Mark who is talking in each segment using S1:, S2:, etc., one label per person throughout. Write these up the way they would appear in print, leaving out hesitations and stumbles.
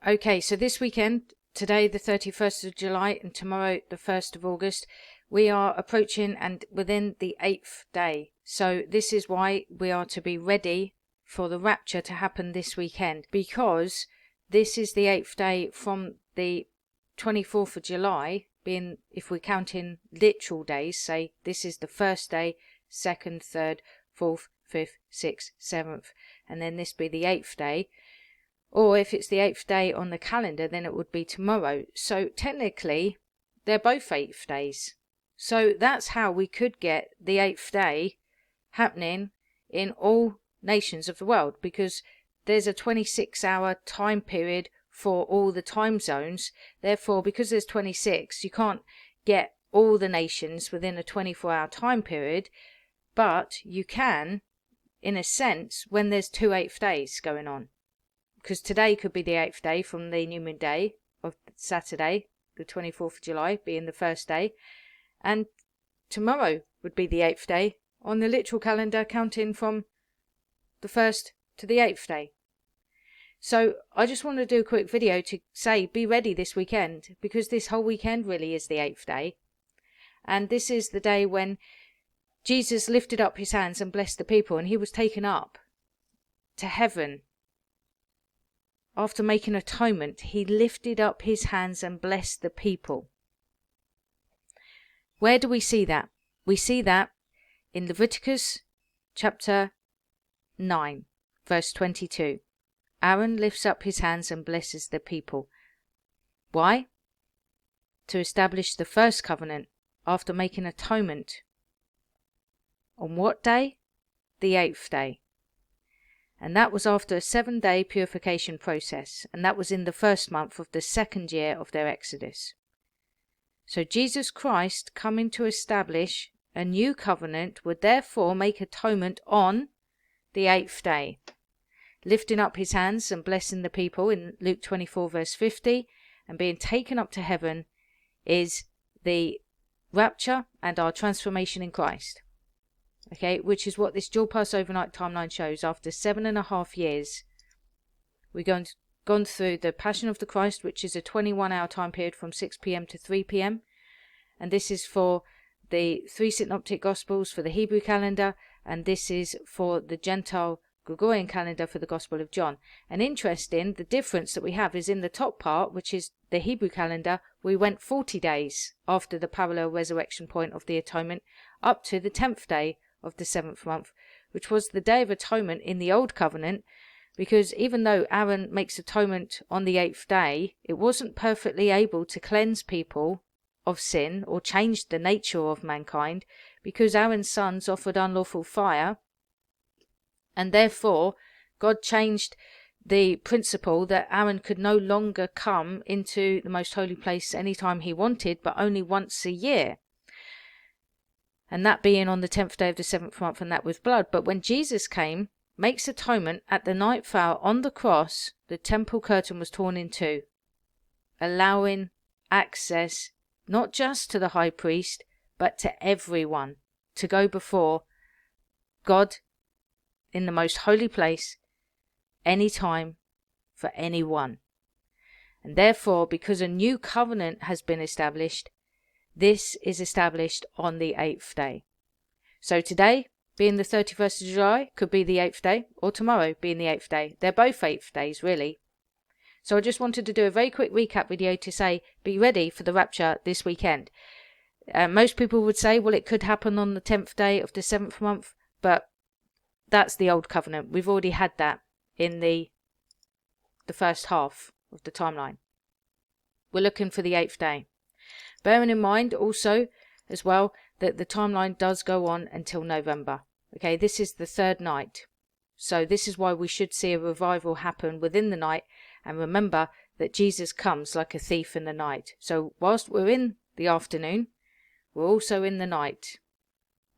S1: Okay, so this weekend, today the 31st of July and tomorrow the 1st of August, we are approaching and within the 8th day. So this is why we are to be ready for the rapture to happen this weekend, because this is the 8th day from the 24th of July, being, if we count in literal days, say this is the first day, 2nd, 3rd, 4th, 5th, 6th, 7th, and then this be the 8th day. Or if it's the 8th day on the calendar, then it would be tomorrow. So technically, they're both 8th days. So that's how we could get the 8th day happening in all nations of the world, because there's a 26-hour time period for all the time zones. Therefore, because there's 26, you can't get all the nations within a 24-hour time period, but you can, in a sense, when there's 2 8th days going on. Because today could be the 8th day from the new moon day of Saturday, the 24th of July, being the first day. And tomorrow would be the 8th day on the literal calendar, counting from the 1st to the 8th day. So I just want to do a quick video to say be ready this weekend, because this whole weekend really is the 8th day. And this is the day when Jesus lifted up his hands and blessed the people, and he was taken up to heaven. After making atonement, he lifted up his hands and blessed the people. Where do we see that? We see that in Leviticus chapter 9, verse 22. Aaron lifts up his hands and blesses the people. Why? To establish the first covenant after making atonement. On what day? The 8th day. And that was after a 7-day purification process, and that was in the first month of the 2nd year of their exodus. So Jesus Christ, coming to establish a new covenant, would therefore make atonement on the 8th day, lifting up his hands and blessing the people in Luke 24 verse 50, and being taken up to heaven is the rapture and our transformation in Christ. Okay, which is what this dual Passover night timeline shows. After 7.5 years, we've gone through the Passion of the Christ, which is a 21-hour time period from 6 p.m. to 3 p.m. And this is for the 3 synoptic Gospels for the Hebrew calendar, and this is for the Gentile Gregorian calendar for the Gospel of John. And interesting, the difference that we have is in the top part, which is the Hebrew calendar, we went 40 days after the parallel resurrection point of the atonement, up to the 10th day of the 7th month, which was the Day of Atonement in the Old Covenant, because even though Aaron makes atonement on the 8th day, it wasn't perfectly able to cleanse people of sin or change the nature of mankind, because Aaron's sons offered unlawful fire, and therefore God changed the principle that Aaron could no longer come into the most holy place anytime he wanted, but only once a year. And that being on the 10th day of the 7th month, and that with blood. But when Jesus came, makes atonement at the 9th hour on the cross, the temple curtain was torn in two, allowing access not just to the high priest, but to everyone to go before God in the most holy place, anytime, for anyone. And therefore, because a new covenant has been established, this is established on the 8th day. So today, being the 31st of July, could be the 8th day, or tomorrow being the 8th day. They're both 8th days, really. So I just wanted to do a very quick recap video to say, be ready for the rapture this weekend. Most people would say, well, it could happen on the 10th day of the 7th month, but that's the old covenant. We've already had that in the first half of the timeline. We're looking for the 8th day. Bearing in mind also as well that the timeline does go on until November. Okay, this is the 3rd night. So this is why we should see a revival happen within the night. And remember that Jesus comes like a thief in the night. So whilst we're in the afternoon, we're also in the night.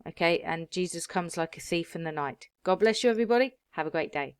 S1: Okay, and Jesus comes like a thief in the night. God bless you, everybody. Have a great day.